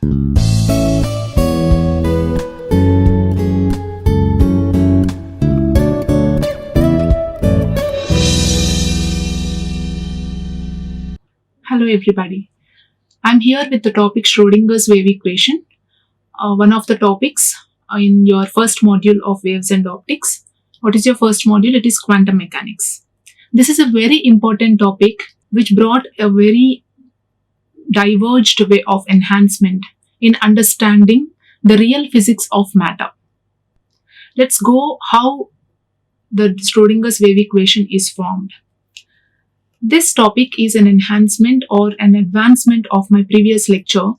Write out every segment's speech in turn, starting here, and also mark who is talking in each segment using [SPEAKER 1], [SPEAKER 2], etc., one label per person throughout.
[SPEAKER 1] Hello everybody. I'm here with the topic Schrodinger's wave equation, one of the topics in your first module of waves and optics. What is your first module? It is quantum mechanics. This is a very important topic which brought a very diverged way of enhancement in understanding the real physics of matter. Let's go how the Schrodinger's wave equation is formed. This topic is an enhancement or an advancement of my previous lecture,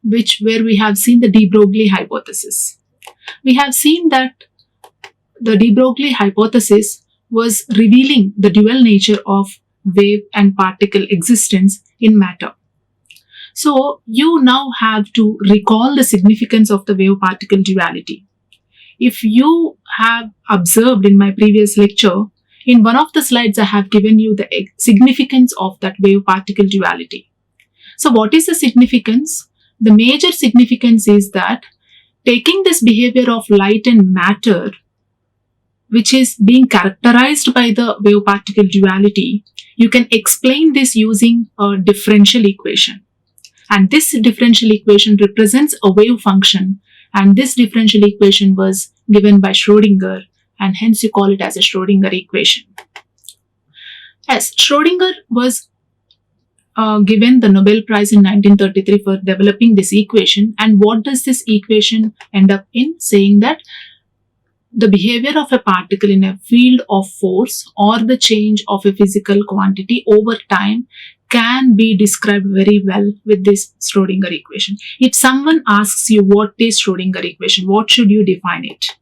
[SPEAKER 1] where we have seen the de Broglie hypothesis. We have seen that the de Broglie hypothesis was revealing the dual nature of wave and particle existence in matter. So you now have to recall the significance of the wave-particle duality. If you have observed in my previous lecture, in one of the slides, I have given you the significance of that wave-particle duality. So what is the significance? The major significance is that taking this behavior of light and matter, which is being characterized by the wave-particle duality, you can explain this using a differential equation. And this differential equation represents a wave function. And this differential equation was given by Schrödinger, and hence you call it as a Schrödinger equation. Yes, Schrödinger was given the Nobel Prize in 1933 for developing this equation. And what does this equation end up in? Saying that the behavior of a particle in a field of force or the change of a physical quantity over time can be described very well with this Schrödinger equation. If someone asks you what is Schrödinger equation, what should you define it?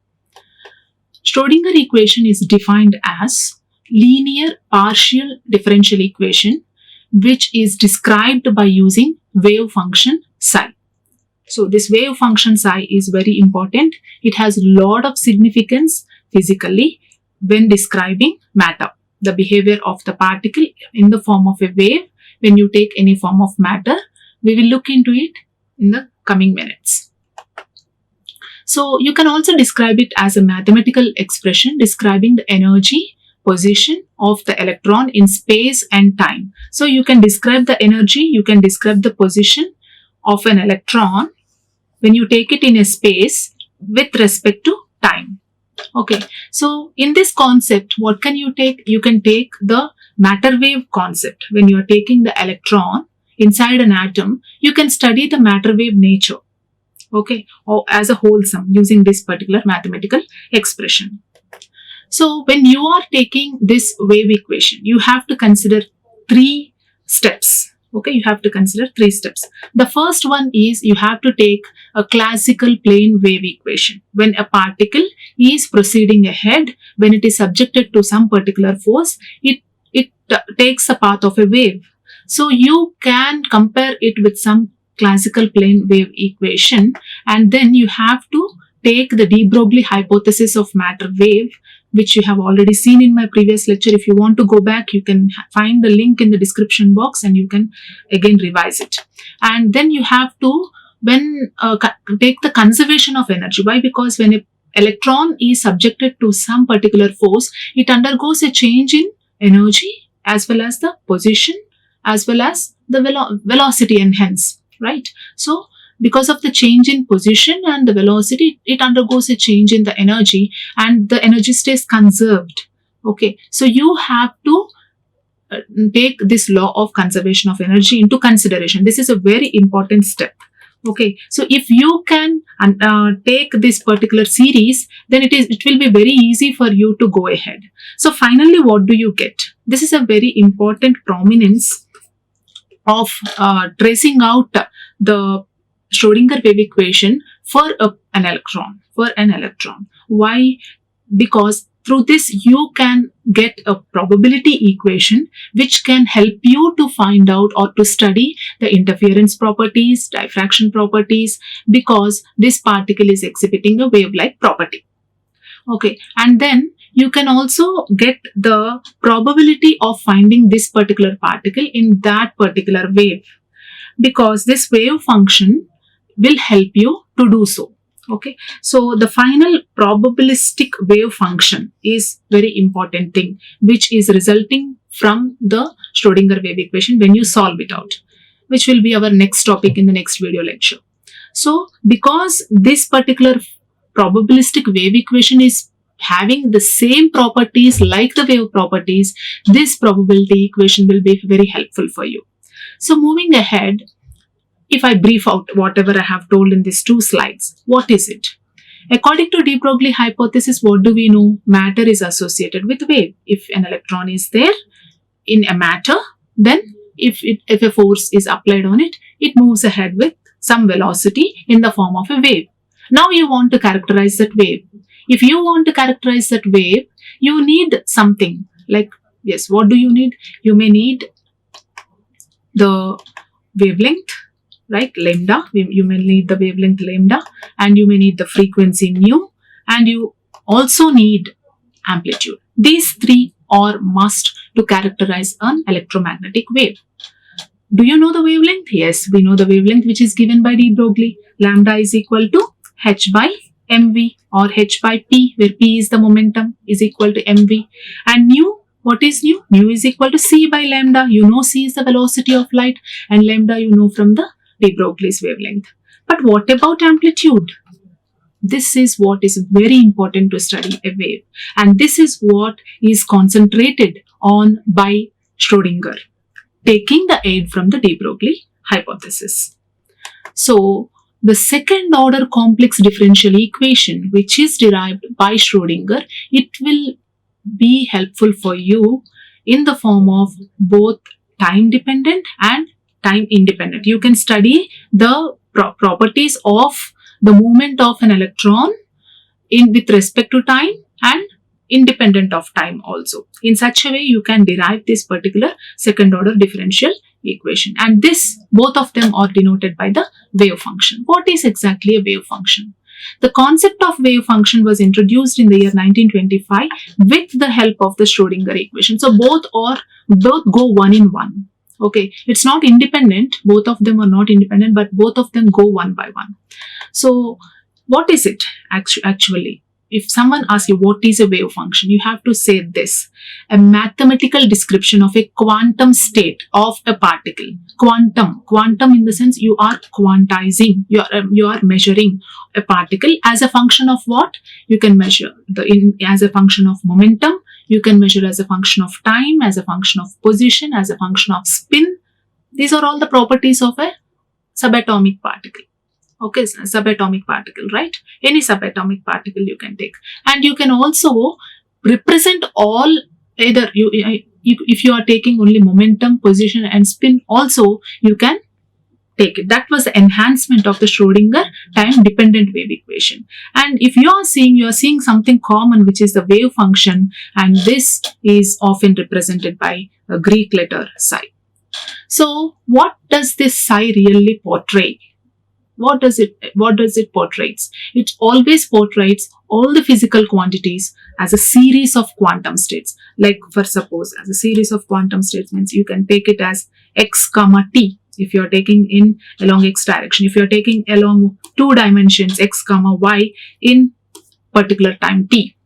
[SPEAKER 1] Schrödinger equation is defined as linear partial differential equation which is described by using wave function psi. So this wave function psi is very important. It has a lot of significance physically when describing matter, the behavior of the particle in the form of a wave when you take any form of matter. We will look into it in the coming minutes. So you can also describe it as a mathematical expression describing the energy position of the electron in space and time. So you can describe the energy, you can describe the position of an electron when you take it in a space with respect to time. Okay, so in this concept, what can you take? You can take the matter wave concept. When you are taking the electron inside an atom, you can study the matter wave nature. Okay, or as a whole sum using this particular mathematical expression. So when you are taking this wave equation, you have to consider three steps. Okay, you have to consider three steps. The first one is you have to take a classical plane wave equation. When a particle is proceeding ahead, when it is subjected to some particular force, it takes the path of a wave. So you can compare it with some classical plane wave equation, and then you have to take the de Broglie hypothesis of matter wave, which you have already seen in my previous lecture. If you want to go back, you can find the link in the description box and you can again revise it. And then you have to take the conservation of energy. Why? Because when an electron is subjected to some particular force, it undergoes a change in energy as well as the position as well as the velocity, and hence, right? So because of the change in position and the velocity, it undergoes a change in the energy and the energy stays conserved. Okay, so you have to take this law of conservation of energy into consideration. This is a very important step. Okay, so if you can take this particular series, then it will be very easy for you to go ahead. So finally, what do you get? This is a very important prominence of tracing out the Schrödinger wave equation for an electron. Why? Because through this you can get a probability equation which can help you to find out or to study the interference properties, diffraction properties, because this particle is exhibiting a wave-like property. Okay, and then you can also get the probability of finding this particular particle in that particular wave, because this wave function will help you to do so. Okay, so the final probabilistic wave function is very important thing, which is resulting from the Schrodinger wave equation when you solve it out, which will be our next topic in the next video lecture. So because this particular probabilistic wave equation is having the same properties like the wave properties, this probability equation will be very helpful for you. So moving ahead, if I brief out whatever I have told in these 2 slides, what is it? According to de Broglie hypothesis, what do we know? Matter is associated with wave. If an electron is there in a matter, then if a force is applied on it, it moves ahead with some velocity in the form of a wave. Now you want to characterize that wave. If you want to characterize that wave, you need something like, yes, what do you need? You may need the wavelength, right? Lambda. You may need the wavelength lambda, and you may need the frequency mu, and you also need amplitude. These 3 are must to characterize an electromagnetic wave. Do you know the wavelength? Yes, we know the wavelength, which is given by de Broglie. Lambda is equal to h by mv, or h by p, where p is the momentum, is equal to mv. And nu, what is nu? Nu is equal to c by lambda. You know c is the velocity of light, and lambda you know from the de Broglie's wavelength. But what about amplitude? This is what is very important to study a wave, and this is what is concentrated on by Schrodinger, taking the aid from the de Broglie hypothesis. So the second order complex differential equation, which is derived by Schrodinger, it will be helpful for you in the form of both time dependent and time independent. You can study the properties of the movement of an electron with respect to time and independent of time also. In such a way, you can derive this particular second order differential equation. And this, both of them are denoted by the wave function. What is exactly a wave function? The concept of wave function was introduced in the year 1925 with the help of the Schrodinger equation. So both go one in one. Okay, it's not independent. Both of them are not independent, but both of them go one by one. So what is it actually? If someone asks you what is a wave function, you have to say this: a mathematical description of a quantum state of a particle. Quantum in the sense you are quantizing, you are measuring a particle as a function of what? You can measure as a function of momentum, you can measure as a function of time, as a function of position, as a function of spin. These are all the properties of a subatomic particle. Okay, subatomic particle, right? Any subatomic particle you can take. And you can also represent all, either if you are taking only momentum, position and spin also, you can take it. That was the enhancement of the Schrodinger time dependent wave equation. And if you are seeing something common, which is the wave function, and this is often represented by a Greek letter psi. So what does this psi really portray? What does it portrays? It always portrays all the physical quantities as a series of quantum states. Like, for suppose, as a series of quantum states means you can take it as x comma t. If you are taking in along x direction, if you are taking along 2 dimensions x comma y in particular time t,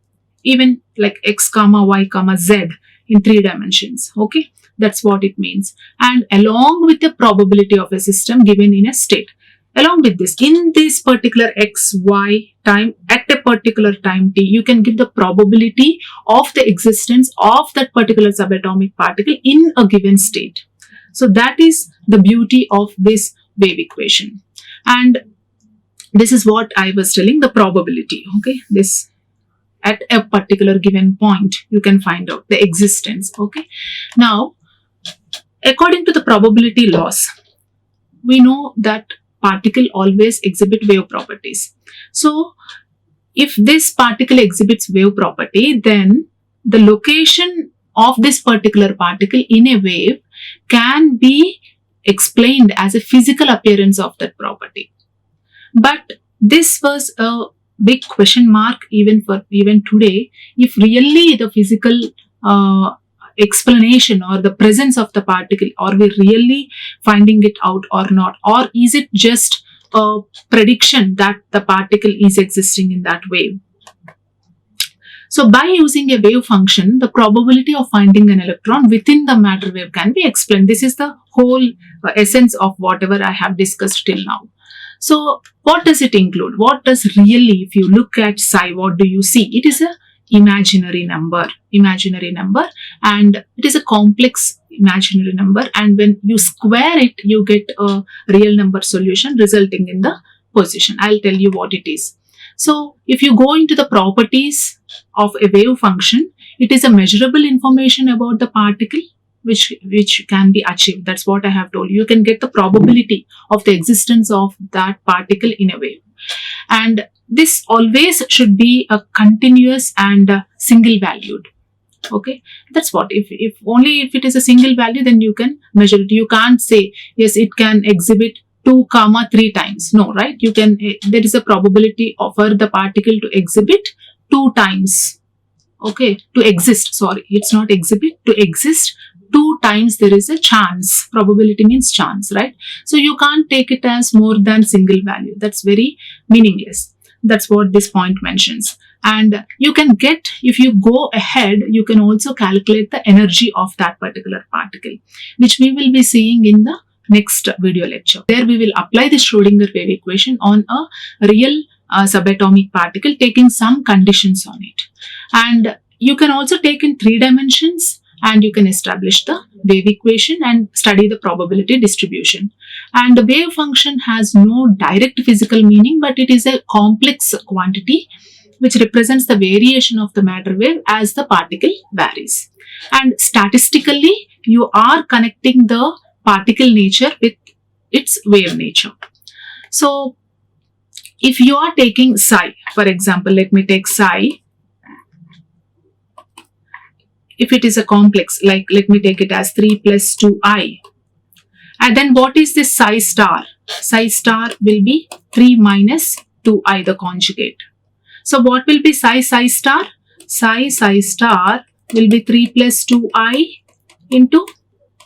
[SPEAKER 1] even like x comma y comma z in 3 dimensions. Okay, that's what it means. And along with the probability of a system given in a state. Along with this, in this particular x, y time, at a particular time t, you can give the probability of the existence of that particular subatomic particle in a given state. So that is the beauty of this wave equation. And this is what I was telling, the probability. Okay, this at a particular given point, you can find out the existence. Okay, now, according to the probability laws, we know that particle always exhibit wave properties. So if this particle exhibits wave property, then the location of this particular particle in a wave can be explained as a physical appearance of that property. But this was a big question mark even today, if really the physical explanation or the presence of the particle, are we really finding it out or not, or is it just a prediction that the particle is existing in that wave. So by using a wave function, the probability of finding an electron within the matter wave can be explained. This is the whole essence of whatever I have discussed till now. So what does it include? What does really, if you look at psi, what do you see? It is a imaginary number, and it is a complex imaginary number, and when you square it, you get a real number solution resulting in the position. I'll tell you what it is. So if you go into the properties of a wave function, it is a measurable information about the particle which can be achieved. That's what I have told you. You can get the probability of the existence of that particle in a wave. And this always should be a continuous and single valued. Okay, that's what. If only if it is a single value, then you can measure it. You can't say, yes, it can exhibit 2, 3 times. No, right? You can, there is a probability for the particle to exhibit 2 times. Okay, to exist, sorry, it's not exhibit, to exist 2 times there is a chance. Probability means chance, right? So you can't take it as more than single value. That's very meaningless. That's what this point mentions. And you can get, if you go ahead, you can also calculate the energy of that particular particle, which we will be seeing in the next video lecture. There we will apply the Schrodinger wave equation on a real subatomic particle, taking some conditions on it. And you can also take in 3 dimensions, and you can establish the wave equation and study the probability distribution. And the wave function has no direct physical meaning, but it is a complex quantity which represents the variation of the matter wave as the particle varies. And statistically, you are connecting the particle nature with its wave nature. So if you are taking psi, for example, let me take psi. If it is a complex, like let me take it as 3 plus 2i. And then what is this psi star? Psi star will be 3 minus 2i, the conjugate. So what will be psi star? Psi star will be 3 plus 2i into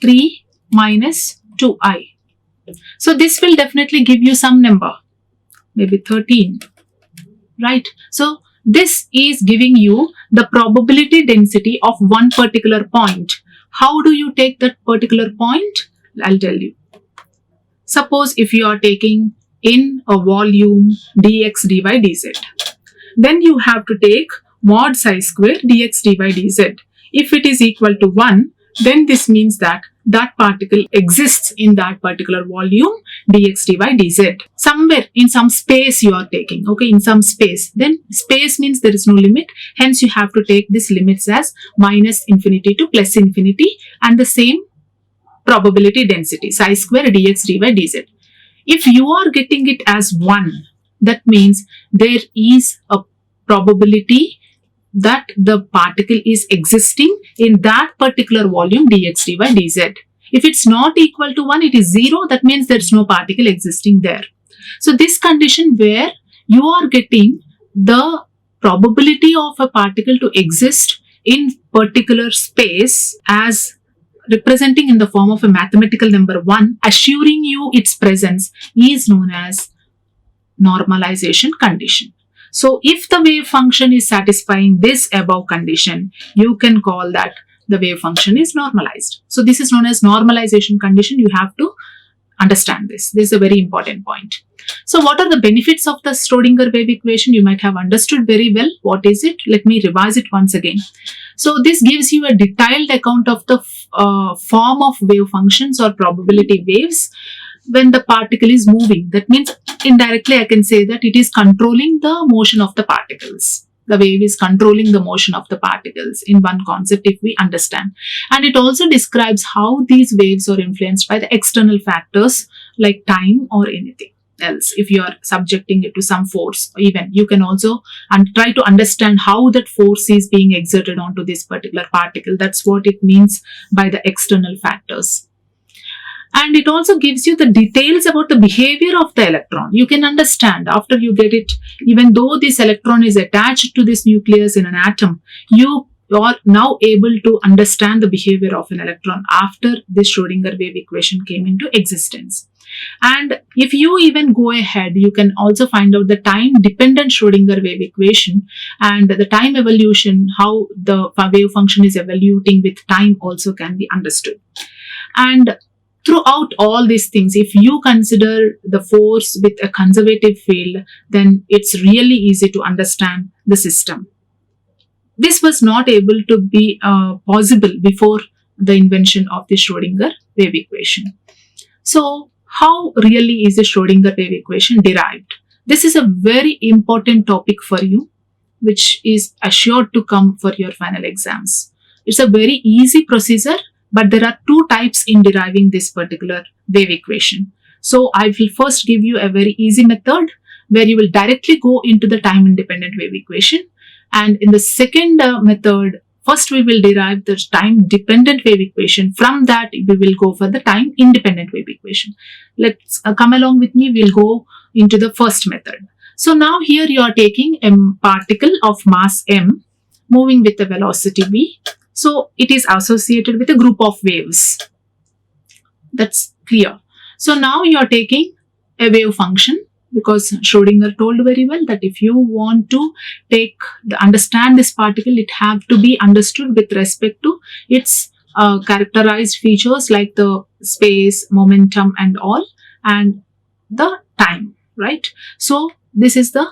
[SPEAKER 1] 3 minus 2i. So this will definitely give you some number, maybe 13, right? So this is giving you the probability density of one particular point. How do you take that particular point? I'll tell you. Suppose if you are taking in a volume dx dy dz, then you have to take mod psi square dx dy dz. If it is equal to 1, then this means that that particle exists in that particular volume dx dy dz. Somewhere in some space you are taking, okay, in some space. Then space means there is no limit. Hence you have to take this limits as minus infinity to plus infinity, and the same probability density psi square dx dy dz. If you are getting it as 1, that means there is a probability that the particle is existing in that particular volume dx dy dz. If it's not equal to 1, it is 0, that means there's no particle existing there. So this condition where you are getting the probability of a particle to exist in particular space as representing in the form of a mathematical number 1, assuring you its presence, is known as normalization condition. So if the wave function is satisfying this above condition, you can call that the wave function is normalized. So this is known as normalization condition. You have to understand this. This is a very important point. So what are the benefits of the Schrodinger wave equation? You might have understood very well. What is it? Let me revise it once again. So this gives you a detailed account of the form of wave functions or probability waves when the particle is moving. That means indirectly I can say that it is controlling the motion of the particles. The wave is controlling the motion of the particles in one concept if we understand. And it also describes how these waves are influenced by the external factors like time or anything else. If you are subjecting it to some force, even you can also try to understand how that force is being exerted onto this particular particle. That's what it means by the external factors. And it also gives you the details about the behavior of the electron. You can understand after you get it, even though this electron is attached to this nucleus in an atom, you are now able to understand the behavior of an electron after this Schrodinger wave equation came into existence. And if you even go ahead, you can also find out the time dependent Schrodinger wave equation and the time evolution, how the wave function is evoluting with time also can be understood. And throughout all these things, if you consider the force with a conservative field, then it's really easy to understand the system. This was not able to be possible before the invention of the Schrodinger wave equation. So, how really is the Schrodinger wave equation derived? This is a very important topic for you, which is assured to come for your final exams. It's a very easy procedure, but there are two types in deriving this particular wave equation. So, I will first give you a very easy method where you will directly go into the time independent wave equation. And in the second method, first we will derive the time dependent wave equation. From that, we will go for the time independent wave equation. Let's come along with me. We'll go into the first method. So now here you are taking a particle of mass m moving with a velocity v. So it is associated with a group of waves. That's clear. So now you are taking a wave function, because Schrodinger told very well that if you want to understand this particle, it have to be understood with respect to its characterized features like the space, momentum and all, and the time, right? So this is the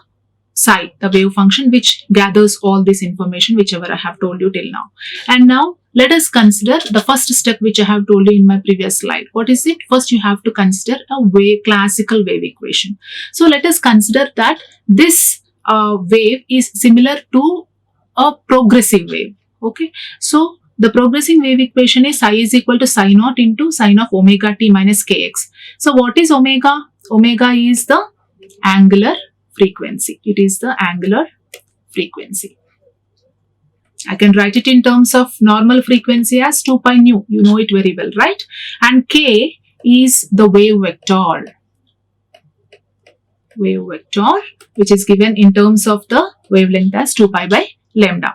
[SPEAKER 1] psi, the wave function, which gathers all this information, whichever I have told you till now. And now let us consider the first step which I have told you in my previous slide. What is it? First you have to consider a classical wave equation. So let us consider that this wave is similar to a progressive wave. Okay. So the progressive wave equation is psi is equal to psi naught into sine of omega t minus kx. So what is omega? Omega is the angular frequency. It is the angular frequency. I can write it in terms of normal frequency as 2 pi nu. You know it very well, right? And k is the wave vector. Wave vector, which is given in terms of the wavelength as 2 pi by lambda.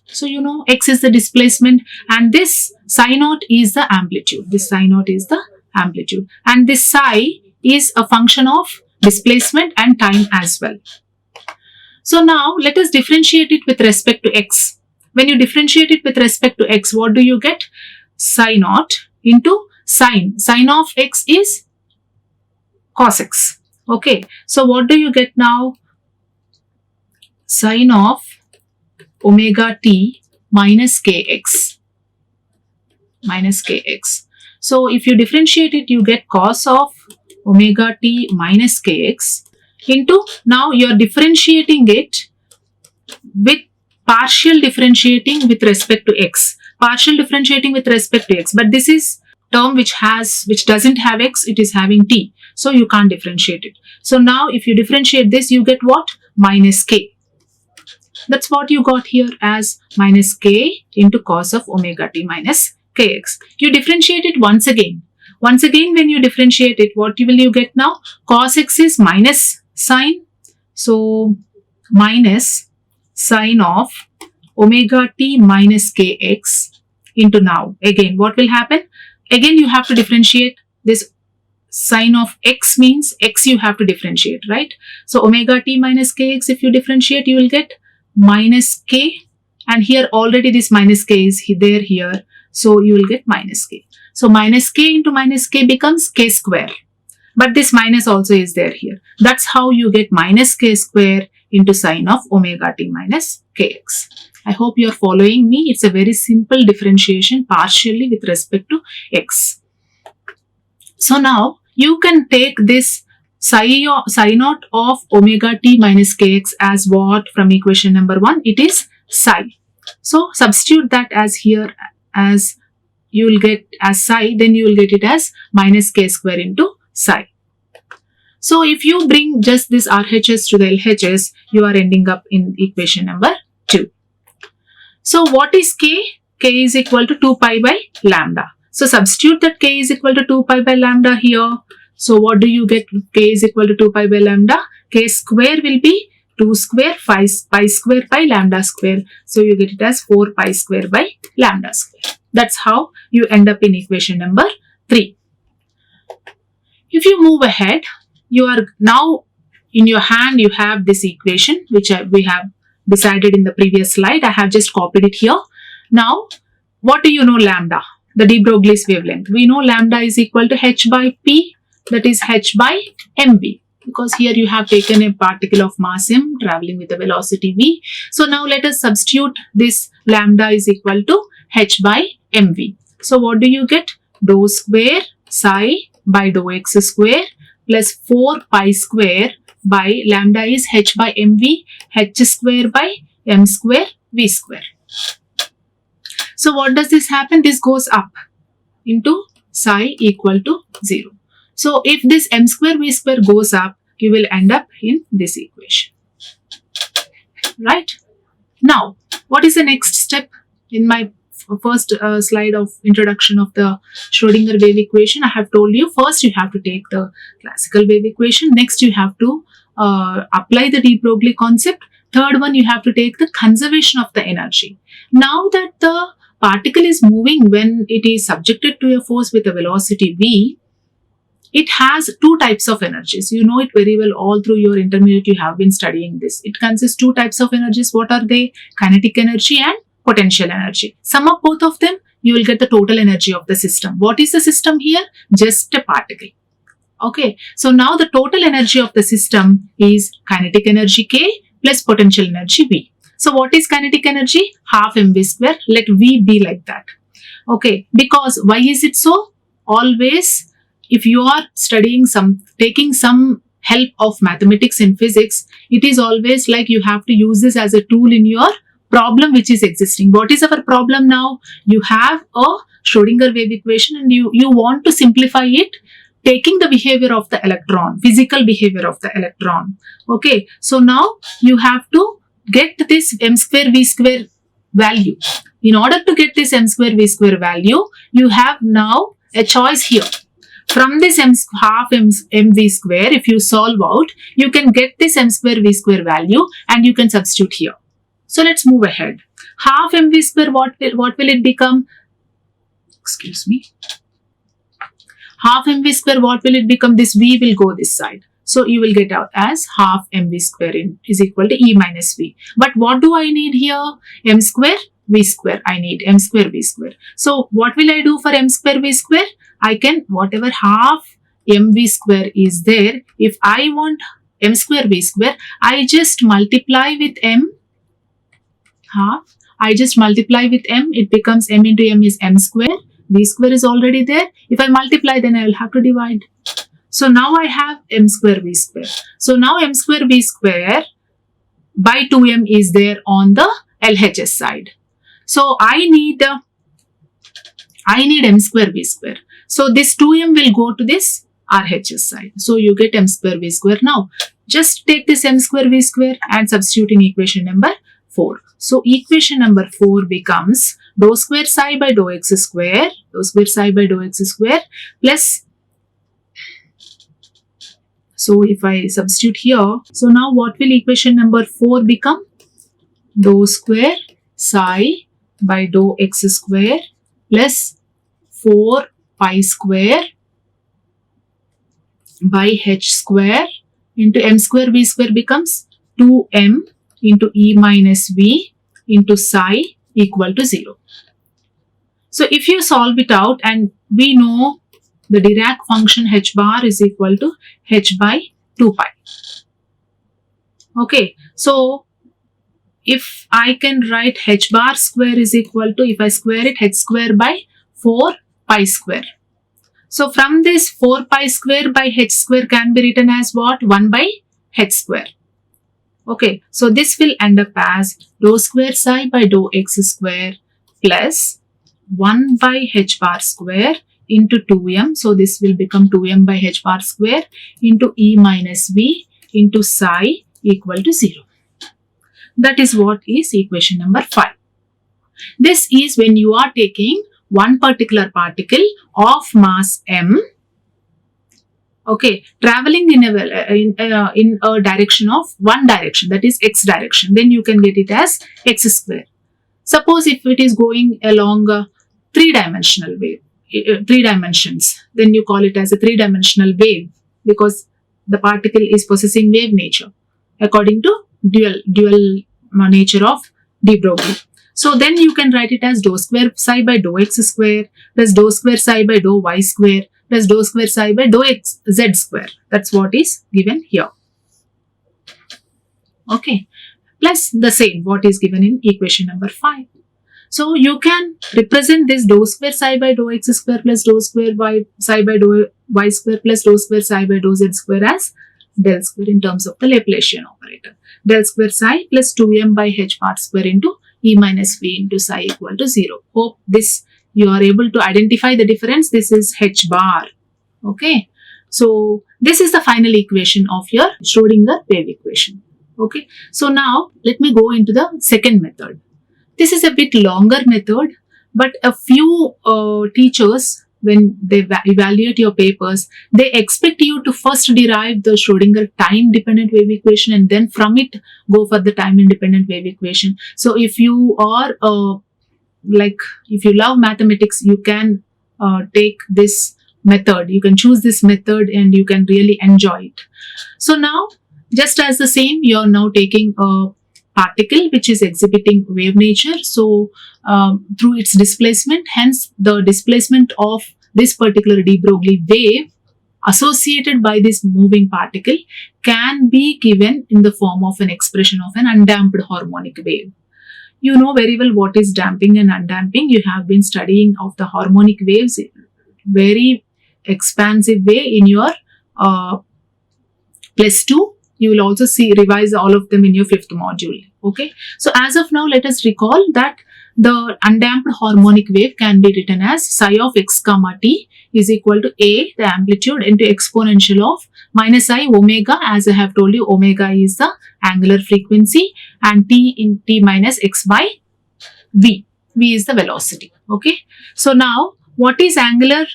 [SPEAKER 1] So you know x is the displacement and this psi naught is the amplitude. This psi naught is the amplitude. And this psi is a function of displacement and time as well. So now let us differentiate it with respect to x. When you differentiate it with respect to x, what do you get? Psi naught into sine. Sine of x is cos x. Okay. So what do you get now? Sine of omega t minus kx. Minus kx. So if you differentiate it, you get cos of omega t minus kx into, now you are differentiating it with partial differentiating with respect to x. Partial differentiating with respect to x. But this is term which doesn't have x, it is having t. So you can't differentiate it. So now if you differentiate this, you get what? Minus k. That's what you got here as minus k into cos of omega t minus kx. You differentiate it once again. Once again, when you differentiate it, what will you get now? Cos x is minus sine. So minus sine of omega t minus kx into, now again what will happen? Again you have to differentiate this. Sine of x means x you have to differentiate, right? So omega t minus kx, if you differentiate, you will get minus k, and here already this minus k is there here, so you will get minus k. So minus k into minus k becomes k square, but this minus also is there here. That's how you get minus k square into sine of omega t minus kx. I hope you are following me. It's a very simple differentiation partially with respect to x. So now you can take this psi naught of omega t minus kx as what from equation number 1? It is psi. So substitute that as here, as you will get as psi, then you will get it as minus k square into psi. So if you bring just this RHS to the LHS, you are ending up in equation number 2. So what is k? K is equal to 2 pi by lambda. So substitute that k is equal to 2 pi by lambda here. So what do you get? K is equal to 2 pi by lambda. K square will be 2 square, pi square by lambda square. So you get it as 4 pi square by lambda square. That's how you end up in equation number 3. If you move ahead, you are now in your hand, you have this equation which we have decided in the previous slide. I have just copied it here. Now, what do you know lambda? The de Broglie's wavelength. We know lambda is equal to h by p, that is h by mv, because here you have taken a particle of mass m traveling with a velocity v. So now let us substitute this lambda is equal to h by mv. So what do you get? Dou square psi by dou x square plus 4 pi square by lambda is h by mv, h square by m square v square. So what does this happen? This goes up into psi equal to 0. So if this m square v square goes up, you will end up in this equation. Right? Now, what is the next step? In my first slide of introduction of the Schrodinger wave equation, I have told you first you have to take the classical wave equation. Next you have to apply the de Broglie concept. Third one, you have to take the conservation of the energy. Now that the particle is moving when it is subjected to a force with a velocity v, it has two types of energies. You know it very well, all through your intermediate you have been studying this. It consists two types of energies. What are they? Kinetic energy and potential energy. Sum up both of them, you will get the total energy of the system. What is the system here? Just a particle. Okay, so now the total energy of the system is kinetic energy K plus potential energy V. So what is kinetic energy? Half mv square. Let V be like that. Okay, because why is it so? Always, if you are studying taking some help of mathematics in physics, it is always like you have to use this as a tool in your problem which is existing. What is our problem now? You have a Schrodinger wave equation and you want to simplify it, taking the behavior of the electron, physical behavior of the electron. Okay, so now you have to get this m square v square value. In order to get this m square v square value, you have now a choice here. From this half mv square, if you solve out, you can get this m square v square value and you can substitute here. So let's move ahead. Half mv square, what will it become? Excuse me. Half mv square, what will it become? This v will go this side. So you will get out as half mv square is equal to E minus V. But what do I need here? M square V square. I need M square V square. So what will I do for M square V square? I can, whatever half mv square is there, if I want M square V square, I just multiply with M half. I just multiply with M. It becomes M into M is M square. V square is already there. If I multiply, then I will have to divide. So now I have M square V square. So now M square V square by 2M is there on the LHS side. So I need M square V square. So this 2M will go to this RHS side. So you get M square V square. Now just take this M square V square and substitute in equation number 4. So equation number 4 becomes dou square psi by dou x square, plus, so if I substitute here, so now what will equation number 4 become? Dou square psi by dou x square plus 4 pi square by h square into m square v square becomes 2m into E minus V into psi equal to 0. So if you solve it out, and we know the Dirac function h bar is equal to h by 2 pi. Okay, so if I can write h bar square is equal to, if I square it, h square by 4 pi square. So from this 4 pi square by h square can be written as what? 1 by h square. Okay, so this will end up as dou square psi by dou x square plus 1 by h bar square into 2m. So this will become 2m by h bar square into E minus V into psi equal to 0. That is what is equation number 5. This is when you are taking one particular particle of mass m, okay, traveling in a direction of one direction, that is x direction, then you can get it as x square. Suppose if it is going along a three-dimensional wave, three dimensions, then you call it as a three-dimensional wave, because the particle is possessing wave nature according to dual nature of de Broglie. So then you can write it as dou square psi by dou x square plus dou square psi by dou y square plus dou square psi by dou x z square. That's what is given here. Okay, plus the same what is given in equation number 5. So you can represent this dou square psi by dou x square plus dou square y psi by dou y square plus dou square psi by dou z square as del square in terms of the Laplacian operator. Del square psi plus 2m by h bar square into e minus v into psi equal to 0. Hope this you are able to identify the difference. This is h bar. Okay. So this is the final equation of your Schrodinger wave equation. Okay. So now let me go into the second method. This is a bit longer method, but a few teachers, when they evaluate your papers, they expect you to first derive the Schrodinger time-dependent wave equation and then from it go for the time-independent wave equation. So if you are if you love mathematics, you can take this method. You can choose this method and you can really enjoy it. So now, just as the same, you are now taking a particle which is exhibiting wave nature. So through its displacement, hence the displacement of this particular de Broglie wave associated by this moving particle can be given in the form of an expression of an undamped harmonic wave. You know very well what is damping and undamping. You have been studying of the harmonic waves very expansive way in your plus 2. You will also revise all of them in your 5th module. Okay. So as of now, let us recall that the undamped harmonic wave can be written as psi of x comma t is equal to a, the amplitude, into exponential of minus I omega. As I have told you, omega is the angular frequency and t in t minus x by v. V is the velocity. Okay. So now what is angular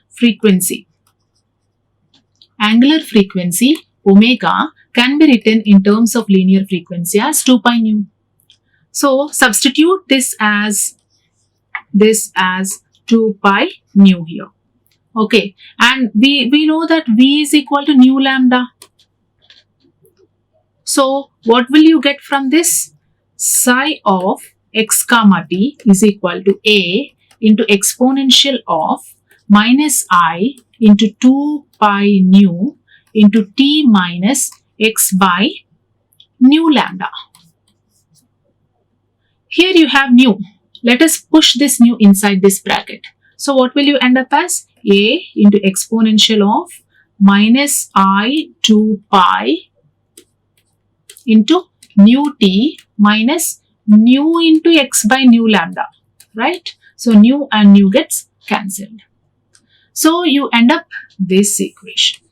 [SPEAKER 1] frequency? Angular frequency omega can be written in terms of linear frequency as 2 pi nu. So substitute this as 2 pi nu here. Okay, and we know that v is equal to nu lambda. So what will you get from this? Psi of x comma t is equal to a into exponential of minus I into 2 pi nu into t minus x by nu lambda. Here you have nu. Let us push this nu inside this bracket. So what will you end up as? A into exponential of minus I 2 pi into nu t minus nu into x by nu lambda, right? So nu and nu gets cancelled. So you end up this equation.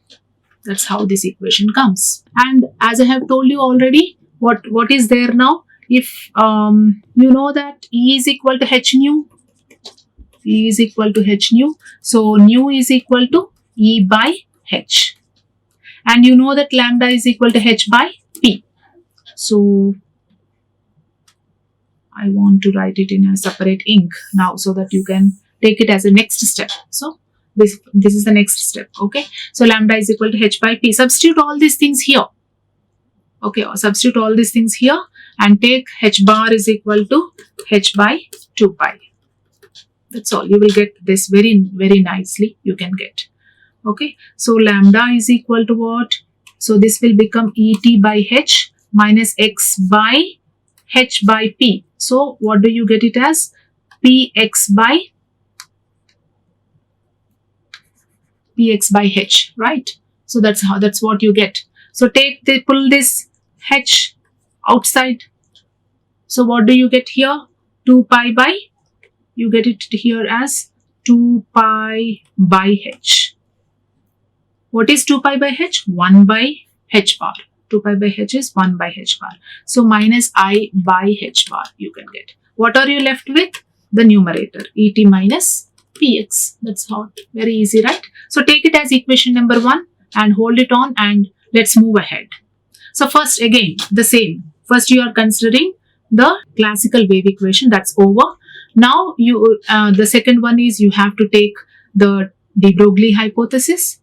[SPEAKER 1] That's how this equation comes. And as I have told you already, what is there now? If you know that E is equal to h nu, E is equal to h nu. So nu is equal to E by h. And you know that lambda is equal to h by p. So I want to write it in a separate ink now so that you can take it as a next step. So this is the next step. Okay. So lambda is equal to h by p. Substitute all these things here. Okay. Substitute all these things here and take h bar is equal to h by 2 pi. That's all. You will get this very, very nicely. You can get. Okay. So lambda is equal to what? So this will become et by h minus x by h by p. So what do you get it as? Px by h, right? So that's what you get. So pull this h outside. So what do you get here? 2 pi by, you get it here as 2 pi by h. What is 2 pi by h? 1 by h bar. 2 pi by h is 1 by h bar. So minus I by h bar you can get. What are you left with? The numerator, et minus px. That's how, very easy, right? So take it as equation number 1 and hold it on and let's move ahead. So first again, the same. First you are considering the classical wave equation, that's over. Now the second one is you have to take the de Broglie hypothesis.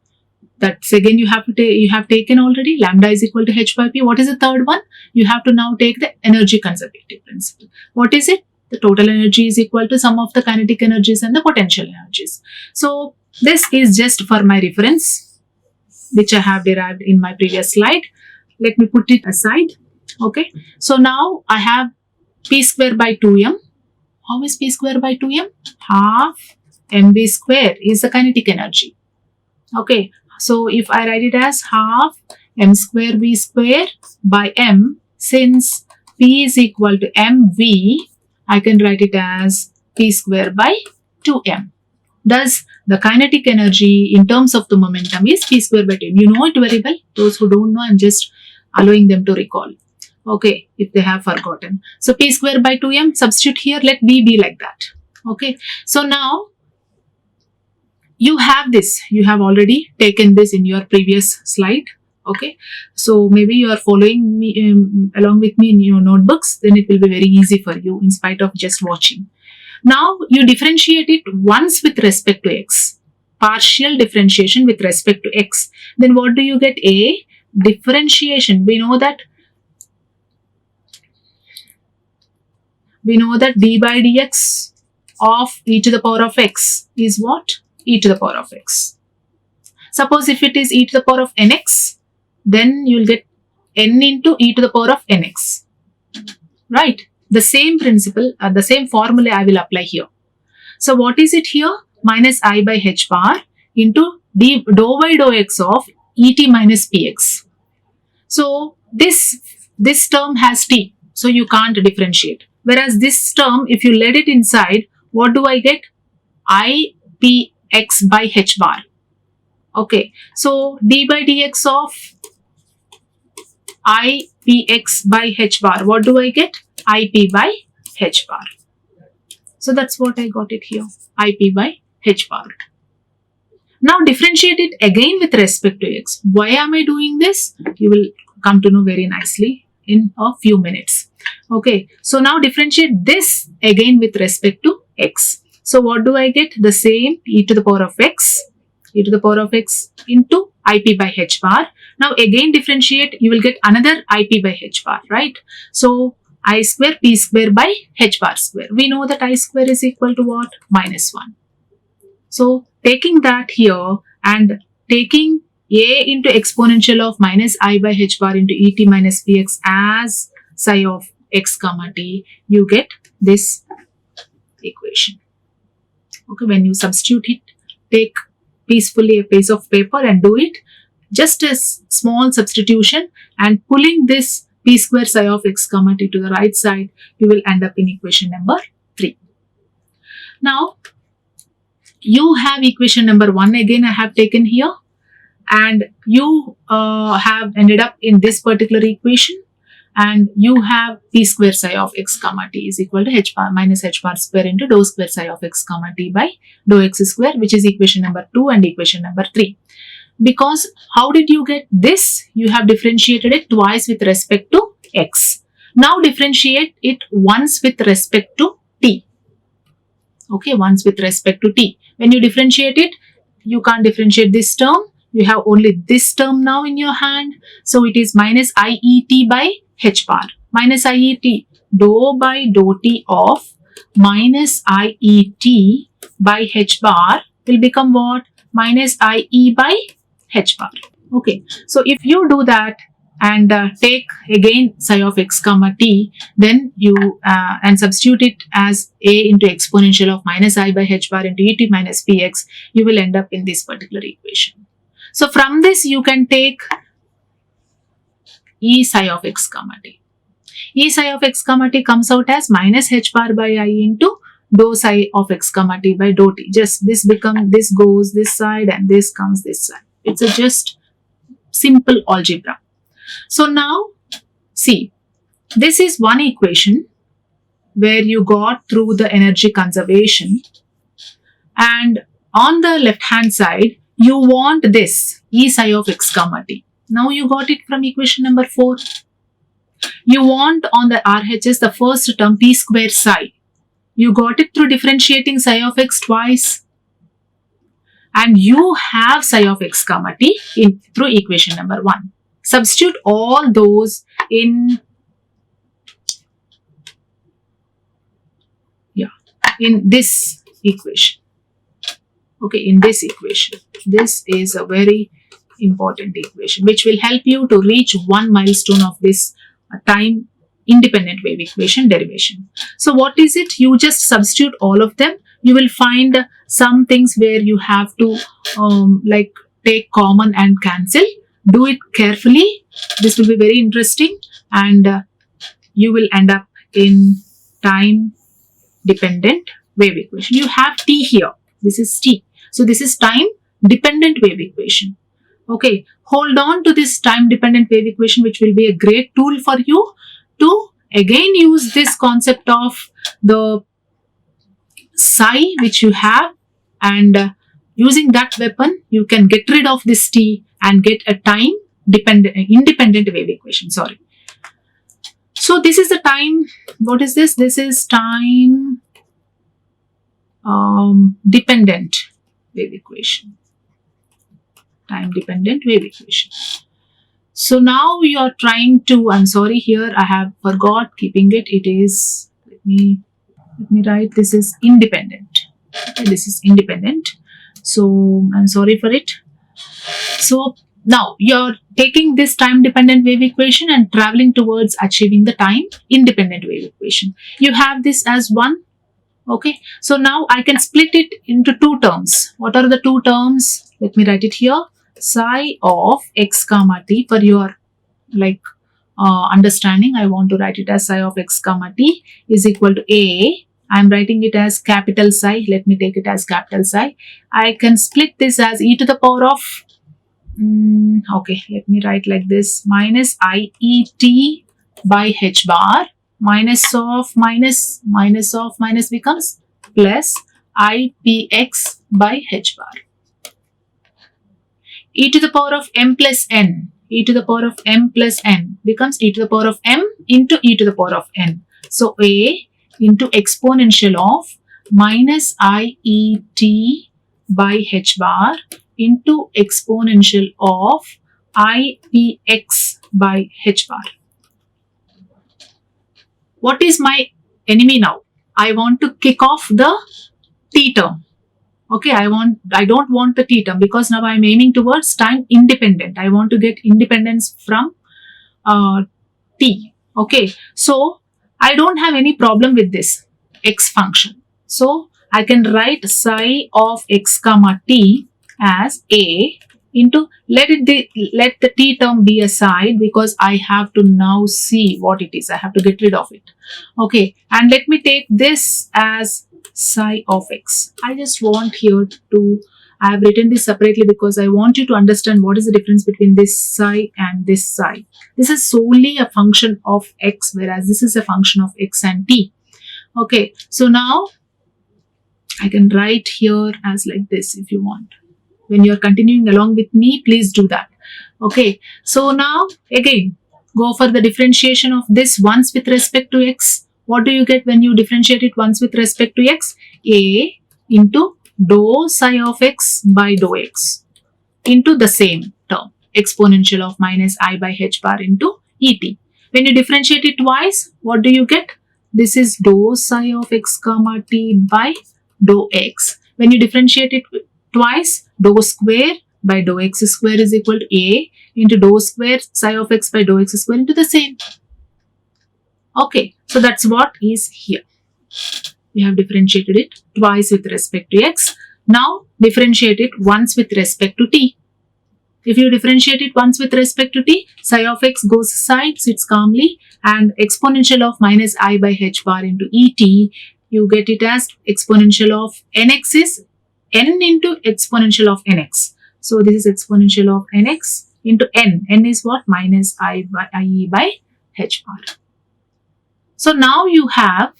[SPEAKER 1] That's again you have taken already. Lambda is equal to h by p. What is the third one? You have to now take the energy conservative principle. What is it? The total energy is equal to sum of the kinetic energies and the potential energies. So this is just for my reference, which I have derived in my previous slide. Let me put it aside. Okay. So now I have p square by 2m. How is p square by 2m? Half mv square is the kinetic energy. Okay. So if I write it as half m square v square by m, since p is equal to mv, I can write it as p square by 2m. Thus, the kinetic energy in terms of the momentum is p square by 2m. You know it very well. Those who don't know, I'm just allowing them to recall. Okay, if they have forgotten. So p square by 2m, substitute here, let v be like that. Okay, so now you have this. You have already taken this in your previous slide. Okay, so maybe you are following me along with me in your notebooks, then it will be very easy for you in spite of just watching. Now you differentiate it once with respect to x, partial differentiation with respect to x. Then what do you get? A differentiation. We know that d by dx of e to the power of x is what? E to the power of x. Suppose if it is e to the power of nx, then you will get n into e to the power of nx. Right? The same principle, the same formula I will apply here. So what is it here? Minus I by h bar into dou by dou x of et minus px. So this term has t, so you can't differentiate. Whereas this term, if you let it inside, what do I get? I px by h bar. Okay, so d by dx of I px by h bar. What do I get? Ip by h bar. So that's what I got it here. Ip by h bar. Now differentiate it again with respect to x. Why am I doing this? You will come to know very nicely in a few minutes. Okay, so now differentiate this again with respect to x. So what do I get? The same e to the power of x into ip by h bar. Now again differentiate, you will get another ip by h bar, right? So I square p square by h bar square. We know that I square is equal to what? Minus 1. So taking that here and taking a into exponential of minus I by h bar into et minus px as psi of x comma t, you get this equation. Okay, when you substitute it, take peacefully a piece of paper and do it. Just a small substitution and pulling this p square psi of x comma t to the right side, you will end up in equation number 3. Now, you have equation number 1 again I have taken here, and you have ended up in this particular equation, and you have p square psi of x comma t is equal to h bar minus h bar square into dou square psi of x comma t by dou x square, which is equation number 2 and equation number 3. Because how did you get this? You have differentiated it twice with respect to x. Now differentiate it once with respect to t. Okay, once with respect to t. When you differentiate it, you can't differentiate this term. You have only this term now in your hand. So it is minus iet by h bar. Minus iet, dou by dou t of minus iet by h bar will become what? Minus ie by h bar. Okay, so if you do that and take again psi of x comma t, then you and substitute it as a into exponential of minus I by h bar into et minus px, you will end up in this particular equation. So from this you can take e psi of x comma t. E psi of x comma t comes out as minus h bar by I into dou psi of x comma t by dou t. Just this goes this side and this comes this side. It's a just simple algebra. So now see, this is one equation where you got through the energy conservation, and on the left hand side you want this e psi of x comma t. Now you got it from equation number 4. You want on the RHS the first term p square psi. You got it through differentiating psi of x twice. And you have psi of x comma t through equation number 1. Substitute all those in this equation. Okay, in this equation. This is a very important equation which will help you to reach one milestone of this time independent wave equation derivation. So what is it? You just substitute all of them. You will find some things where you have to like take common and cancel. Do it carefully. This will be very interesting, and you will end up in time dependent wave equation. You have t here. This is t. So this is time dependent wave equation. Okay, hold on to this time dependent wave equation, which will be a great tool for you to again use this concept of the psi which you have, and using that weapon you can get rid of this t and get a time independent wave equation. Sorry. So this is the time. What is this? This is time dependent wave equation. Time dependent wave equation. So now you are trying to, I'm sorry, here I have forgot keeping it. It is, let me write, this is independent. Okay, this is independent. So I'm sorry for it. So now you're taking this time dependent wave equation and traveling towards achieving the time independent wave equation. You have this as 1. Okay, so now I can split it into 2 terms. What are the 2 terms? Let me write it here. Psi of x comma t. For your understanding, I want to write it as psi of x comma t is equal to a. I am writing it as capital psi. Let me take it as capital psi. I can split this as e to the power of okay, let me write like this, minus iet by h bar, minus of minus becomes plus ipx by h bar. E to the power of m plus n, e to the power of m plus n becomes e to the power of m into e to the power of n. So a into exponential of minus iet by h bar into exponential of ipx by h bar. What is my enemy now? I want to kick off the t term. Okay, I don't want the t term because now I'm aiming towards time independent. I want to get independence from t. Okay, so I don't have any problem with this x function. So I can write psi of x comma t as a into, let the t term be aside because I have to now see what it is. I have to get rid of it. Okay, and let me take this as psi of x. I just want here to, I have written this separately because I want you to understand what is the difference between this psi and this psi. This is solely a function of x, whereas this is a function of x and t. Okay, so now I can write here as like this if you want. When you are continuing along with me, please do that. Okay, so now again, go for the differentiation of this once with respect to x. What do you get when you differentiate it once with respect to x? A into dou psi of x by dou x into the same term, exponential of minus I by h bar into et. When you differentiate it twice, what do you get? This is dou psi of x comma t by dou x. When you differentiate it twice, dou square by dou x square is equal to a into dou square psi of x by dou x square into the same. Okay, so that's what is here. We have differentiated it twice with respect to x. Now differentiate it once with respect to t. If you differentiate it once with respect to t, psi of x goes aside, sits calmly, and exponential of minus I by h bar into et, you get it as exponential of nx is n into exponential of nx. So this is exponential of nx into n. N is what? Minus I by h bar. So now you have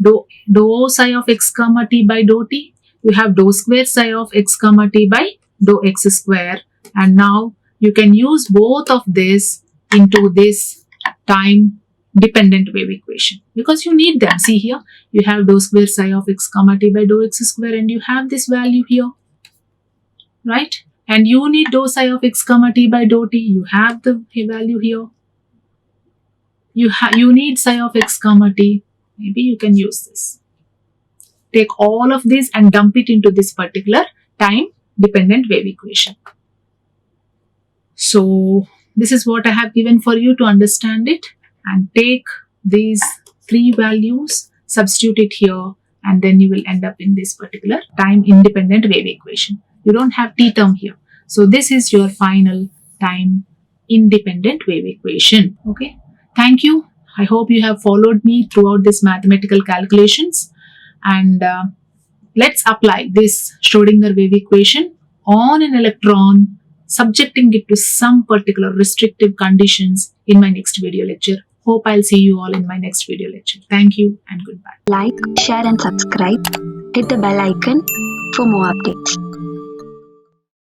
[SPEAKER 1] dou psi of x comma t by dou t. You have dou square psi of x comma t by dou x square. And now you can use both of this into this time dependent wave equation, because you need them. See here, you have dou square psi of x comma t by dou x square, and you have this value here, right? And you need dou psi of x comma t by dou t. You have the value here. You need psi of x comma t. Maybe you can use this. Take all of this and dump it into this particular time dependent wave equation. So this is what I have given for you to understand it, and take these three values, substitute it here, and then you will end up in this particular time independent wave equation. You don't have t term here. So this is your final time independent wave equation. Okay. Thank you. I hope you have followed me throughout this mathematical calculations, and let's apply this Schrodinger wave equation on an electron, subjecting it to some particular restrictive conditions in my next video lecture. Hope I'll see you all in my next video lecture. Thank you and goodbye.
[SPEAKER 2] Like, share and subscribe. Hit the bell icon for more updates.